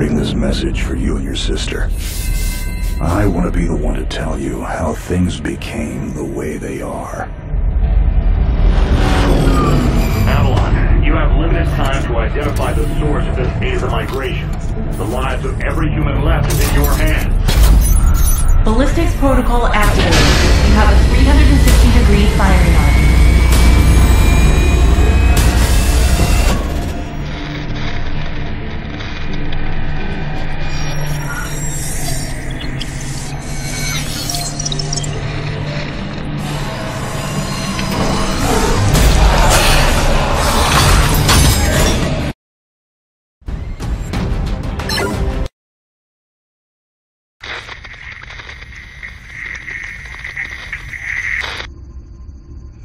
recording this message for you and your sister. I want to be the one to tell you how things became the way they are. Avalon, you have limited time to identify the source of this Aether migration. The lives of every human left is in your hands. Ballistics protocol activated. You have a 360-degree firing arc.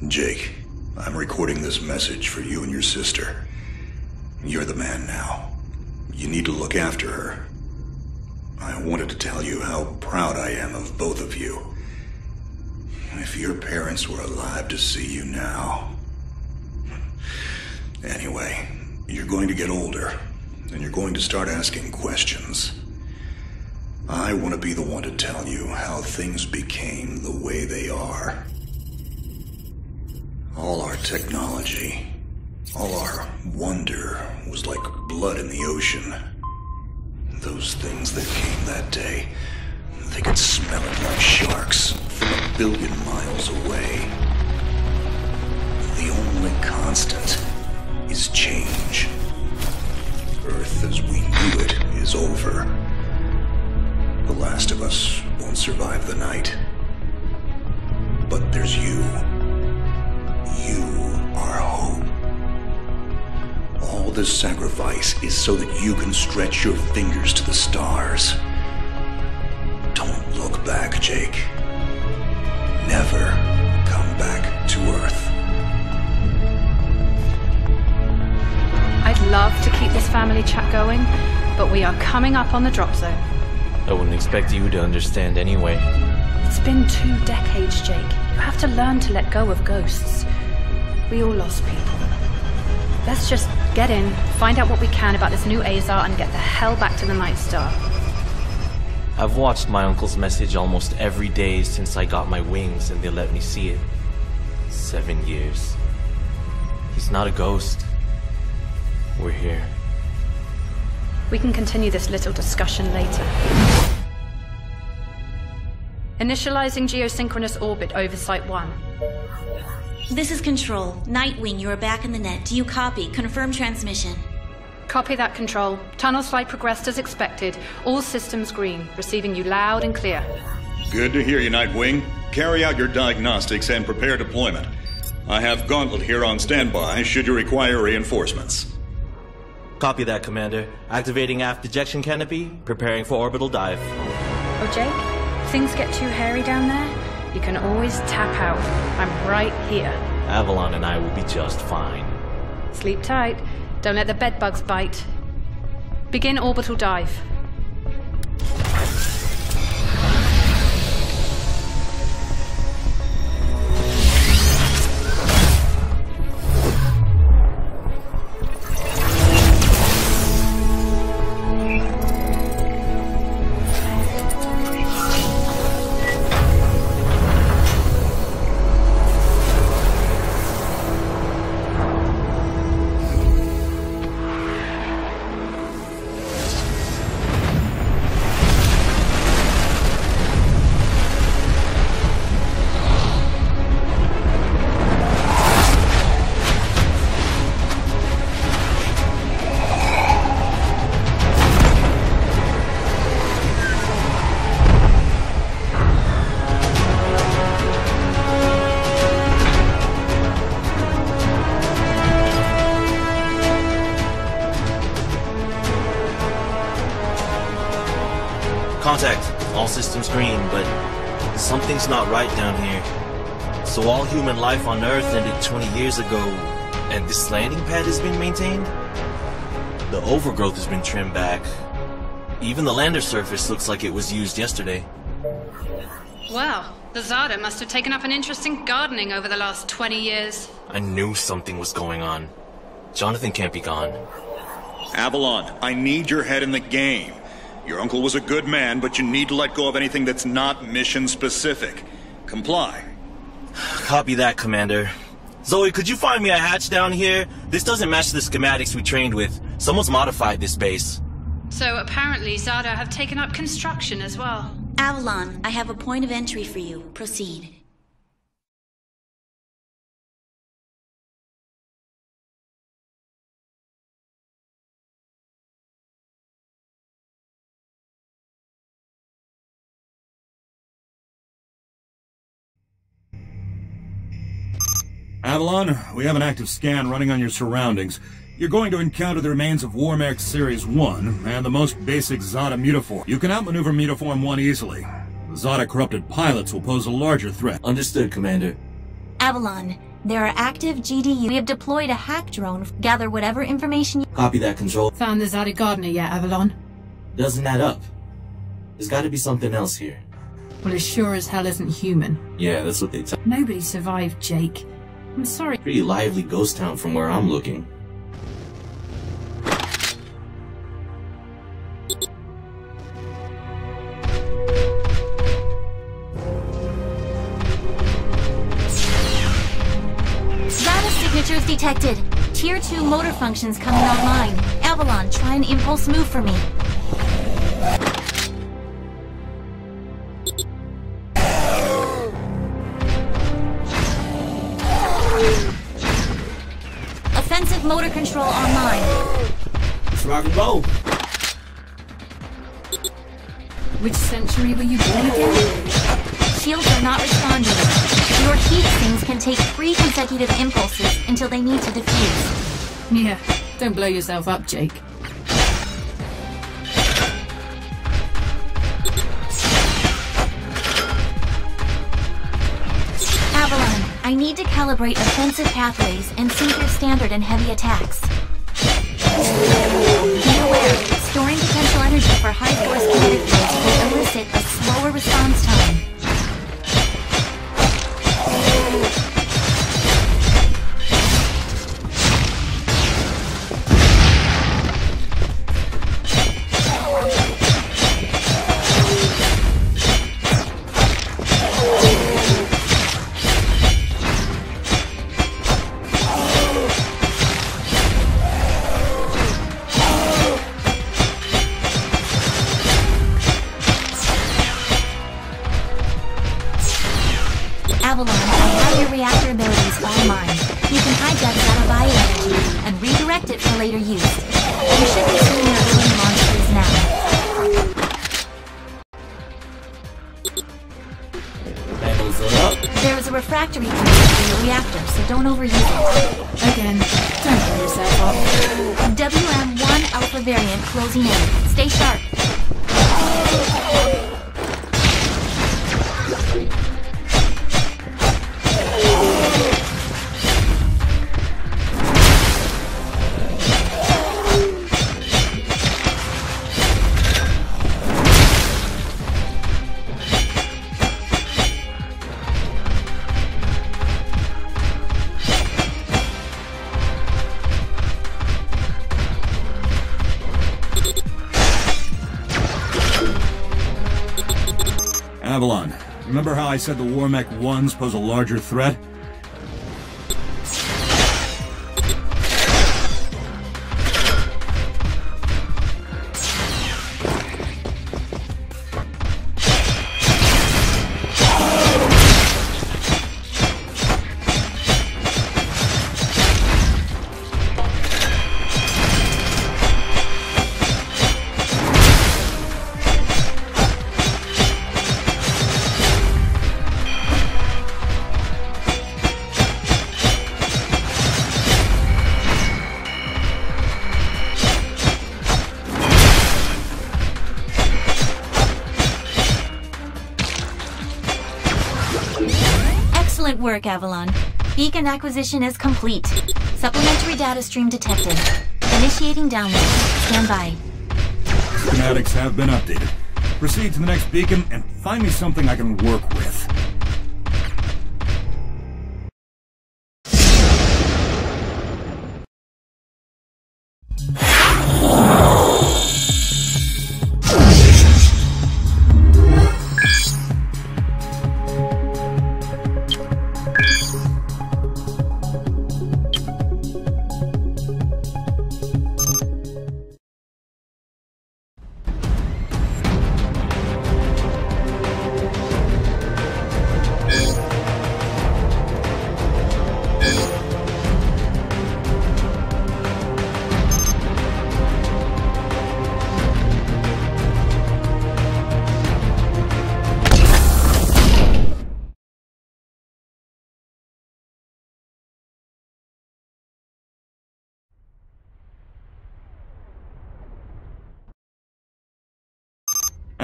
Jake, I'm recording this message for you and your sister. You're the man now. You need to look after her. I wanted to tell you how proud I am of both of you. If your parents were alive to see you now. Anyway, you're going to get older, and you're going to start asking questions. I want to be the one to tell you how things became the way they are. All our technology, all our wonder was like blood in the ocean. Those things that came that day, they could smell it like sharks from 1 billion miles away. The only constant is change. Earth as we knew it is over. The last of us won't survive the night. But there's you. You are hope. All this sacrifice is so that you can stretch your fingers to the stars. Don't look back, Jake. Never come back to Earth. I'd love to keep this family chat going, but we are coming up on the drop zone. I wouldn't expect you to understand anyway. It's been 2 decades, Jake. You have to learn to let go of ghosts. We all lost people. Let's just get in, find out what we can about this new Azar, and get the hell back to the Night Star. I've watched my uncle's message almost every day since I got my wings and they let me see it. 7 years. He's not a ghost. We're here. We can continue this little discussion later. Initializing geosynchronous orbit over Site 1. This is Control. Nightwing, you are back in the net. Do you copy? Confirm transmission. Copy that, Control. Tunnel slide progressed as expected. All systems green. Receiving you loud and clear. Good to hear you, Nightwing. Carry out your diagnostics and prepare deployment. I have Gauntlet here on standby should you require reinforcements. Copy that, Commander. Activating aft ejection canopy, preparing for orbital dive. Oh, Jake? If things get too hairy down there, you can always tap out. I'm right here. Avalon and I will be just fine. Sleep tight. Don't let the bedbugs bite. Begin orbital dive. Contact. All systems green, but something's not right down here. So all human life on Earth ended 20 years ago, and this landing pad has been maintained? The overgrowth has been trimmed back. Even the lander surface looks like it was used yesterday. Wow, the Zada must have taken up an interest in gardening over the last 20 years. I knew something was going on. Jonathan can't be gone. Avalon, I need your head in the game. Your uncle was a good man, but you need to let go of anything that's not mission-specific. Comply. Copy that, Commander. Zoe, could you find me a hatch down here? This doesn't match the schematics we trained with. Someone's modified this base. So apparently Zada have taken up construction as well. Avalon, I have a point of entry for you. Proceed. Avalon, we have an active scan running on your surroundings. You're going to encounter the remains of Warmech Series 1 and the most basic Zada mutaform. You can outmaneuver Mutaform 1 easily. The Zada corrupted pilots will pose a larger threat. Understood, Commander. Avalon, there are active GDU. We have deployed a hack drone. Gather whatever information you... Copy that, Control. Found the Zada Gardener yet, Avalon? Doesn't add up. There's gotta be something else here. Well, it sure as hell isn't human. Yeah, that's what they tell. Nobody survived, Jake. I'm sorry. Pretty lively ghost town from where I'm looking. Zada signatures detected. Tier 2 motor functions coming online. Avalon, try an impulse move for me. Offensive motor control online. Let's rock and roll. Which century were you born again? Shields are not responding. Your heat sinks can take 3 consecutive impulses until they need to defuse. Yeah, don't blow yourself up, Jake. Avalon, I need to calibrate offensive pathways and sync your standard and heavy attacks. Be aware, storing potential energy for high-force kinetic fields will elicit a slower response time. Avalon, I have your reactor abilities all mine. You can hijack Zada bioenergy and redirect it for later use. You should be seeing your ability monsters now. Panels are up. There is a refractory period for your reactor, so don't overuse it. Again, don't blow yourself up. WM1 Alpha variant closing in. Stay sharp. Avalon, remember how I said the Warmech 1s pose a larger threat? Excellent work, Avalon. Beacon acquisition is complete. Supplementary data stream detected. Initiating download. Stand by. Schematics have been updated. Proceed to the next beacon and find me something I can work with.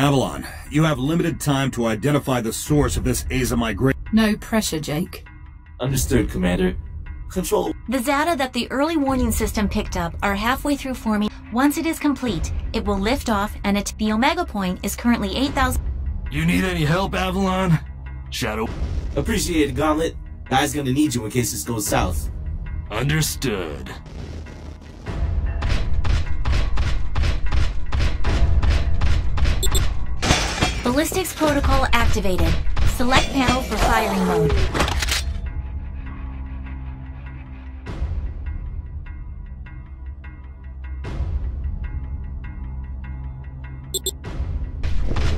Avalon, you have limited time to identify the source of this Aza migration. No pressure, Jake. Understood, Commander. Control. The Zata that the early warning system picked up are halfway through forming. Once it is complete, it will lift off, and the Omega point is currently 8,000. You need any help, Avalon? Shadow. Appreciate it, Gauntlet. Guy's gonna need you in case this goes south. Understood. Ballistics protocol activated. Select panel for firing mode.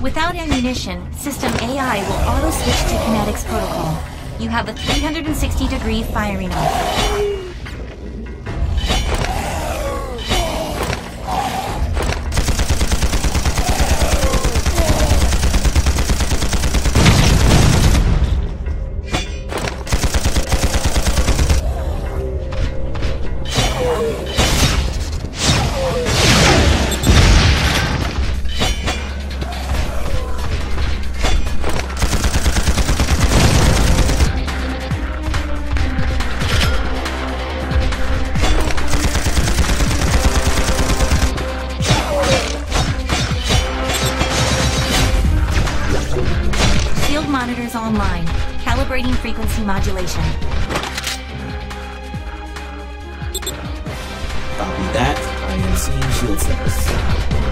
Without ammunition, System AI will auto-switch to Kinetics protocol. You have a 360-degree firing off. Monitors online. Calibrating frequency modulation. Copy that. I am seeing shield cells.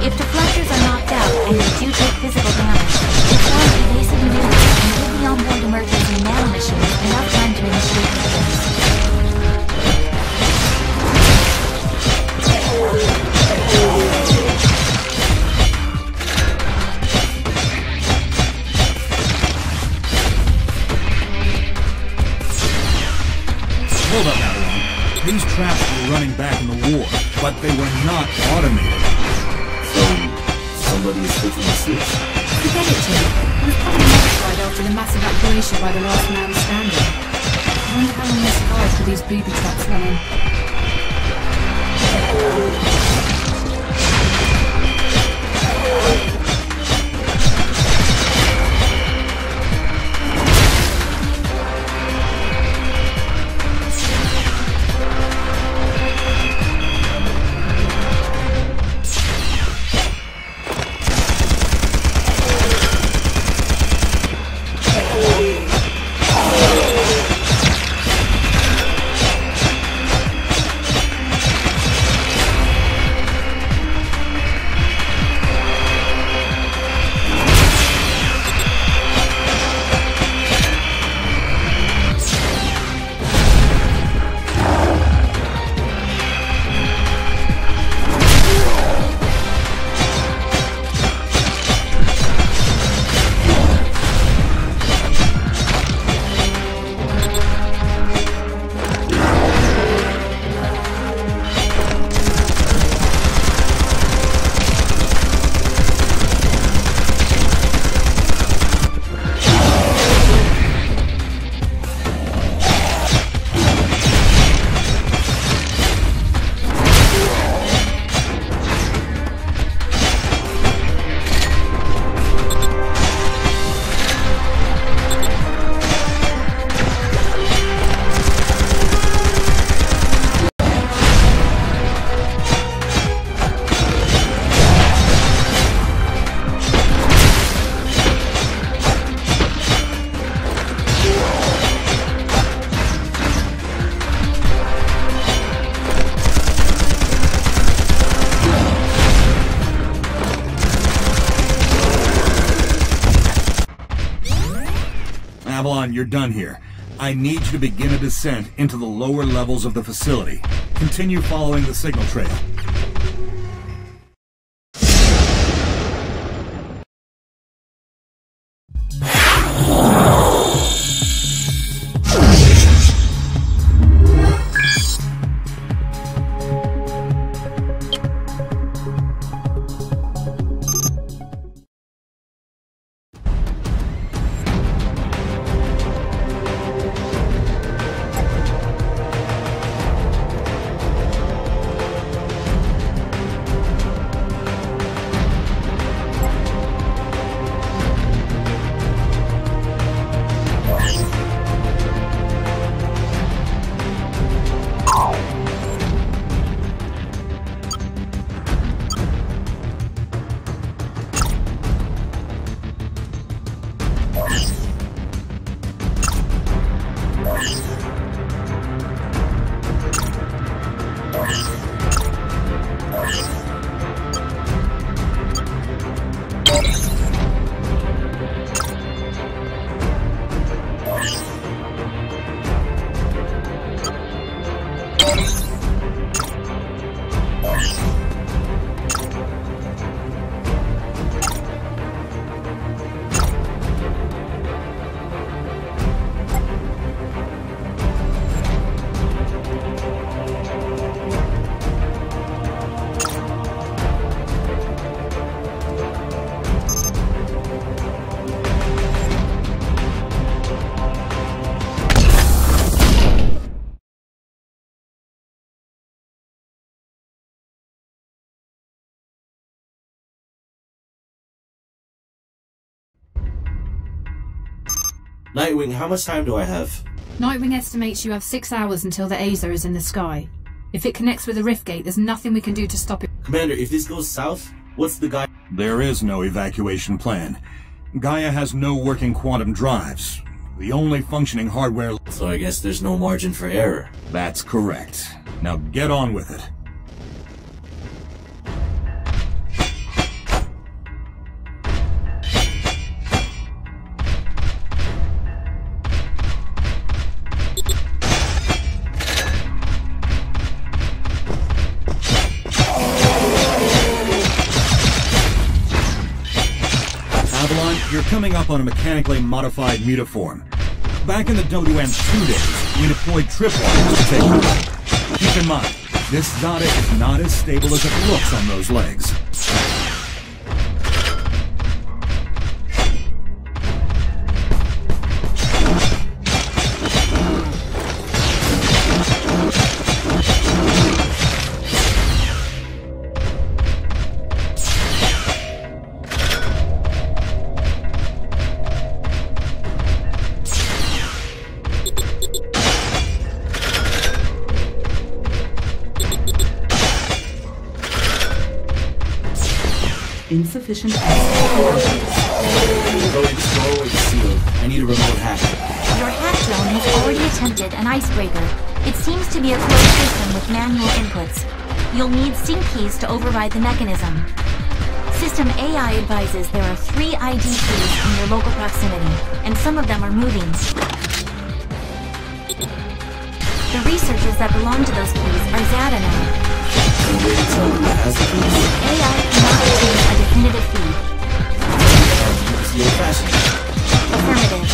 If deflectors are knocked out and you do take physical damage, perform evasive maneuvers and give the onboard emergency nanomachine enough time to initiate repairs. Hold up, Avalon. These traps were running back in the war, but they were not automated. So, somebody is flipping the switch? Forget it, Jake. It was probably modified after the mass evacuation by the last man standing. I wonder how long they survived with these booby traps running. Avalon, you're done here. I need you to begin a descent into the lower levels of the facility. Continue following the signal trail. Nightwing, how much time do I have? Nightwing estimates you have 6 hours until the Azer is in the sky. If it connects with the rift gate, there's nothing we can do to stop it. Commander, if this goes south, what's the guy? There is no evacuation plan. Gaia has no working quantum drives. The only functioning hardware... So I guess there's no margin for error. That's correct. Now get on with it. You're coming up on a mechanically modified mutaform. Back in the Dodo-M2 days, we deployed tripwires to take cover. Keep in mind, this Zada is not as stable as it looks on those legs. Insufficient access. Going slow and sealed. I need a remote hack. Your hack zone has already attempted an icebreaker. It seems to be a closed system with manual inputs. You'll need sync keys to override the mechanism. System AI advises there are 3 ID keys in your local proximity, and some of them are moving. The researchers that belong to those keys are Zada now. Can you really tell who has the keys? AI cannot obtain a definitive feed. It's the old-fashioned. Affirmative.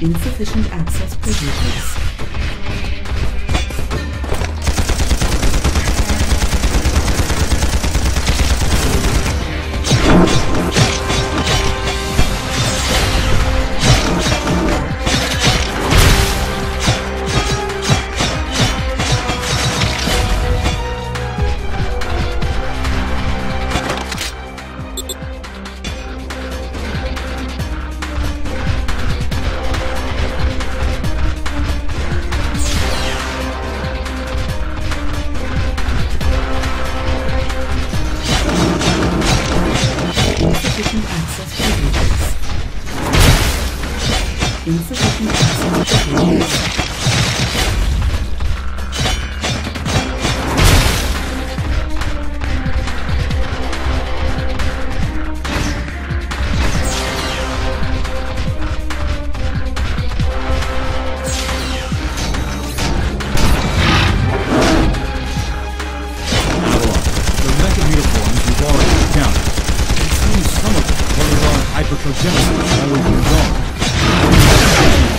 Insufficient access privileges. Insufficient access privileges.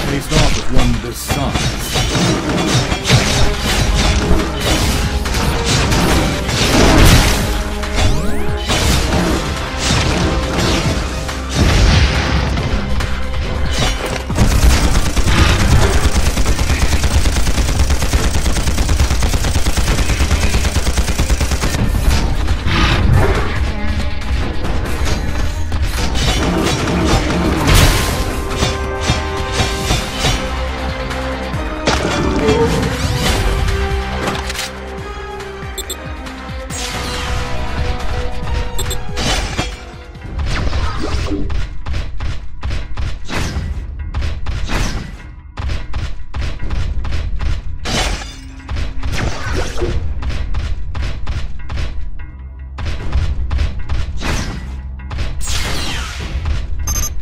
Faced off with one this size.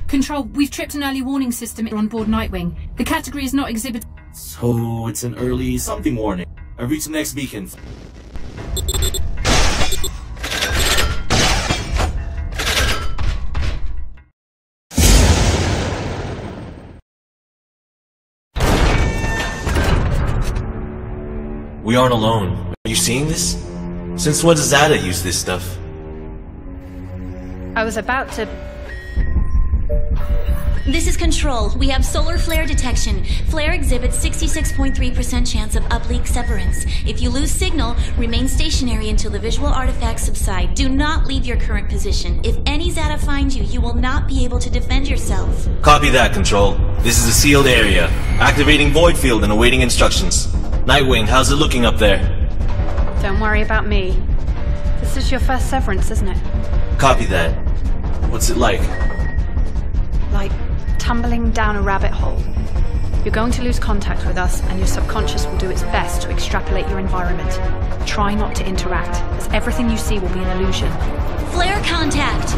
Control, we've tripped an early warning system on board Nightwing. The category is not exhibited. So it's an early something warning. I've reached the next beacon. We aren't alone. Are you seeing this? Since when does Zada use this stuff? I was about to... This is Control. We have solar flare detection. Flare exhibits 66.3% chance of uplink severance. If you lose signal, remain stationary until the visual artifacts subside. Do not leave your current position. If any Zeta find you, you will not be able to defend yourself. Copy that, Control. This is a sealed area. Activating void field and awaiting instructions. Nightwing, how's it looking up there? Don't worry about me. This is your first severance, isn't it? Copy that. What's it like? Like tumbling down a rabbit hole. You're going to lose contact with us, and your subconscious will do its best to extrapolate your environment. Try not to interact, as everything you see will be an illusion. Flare contact!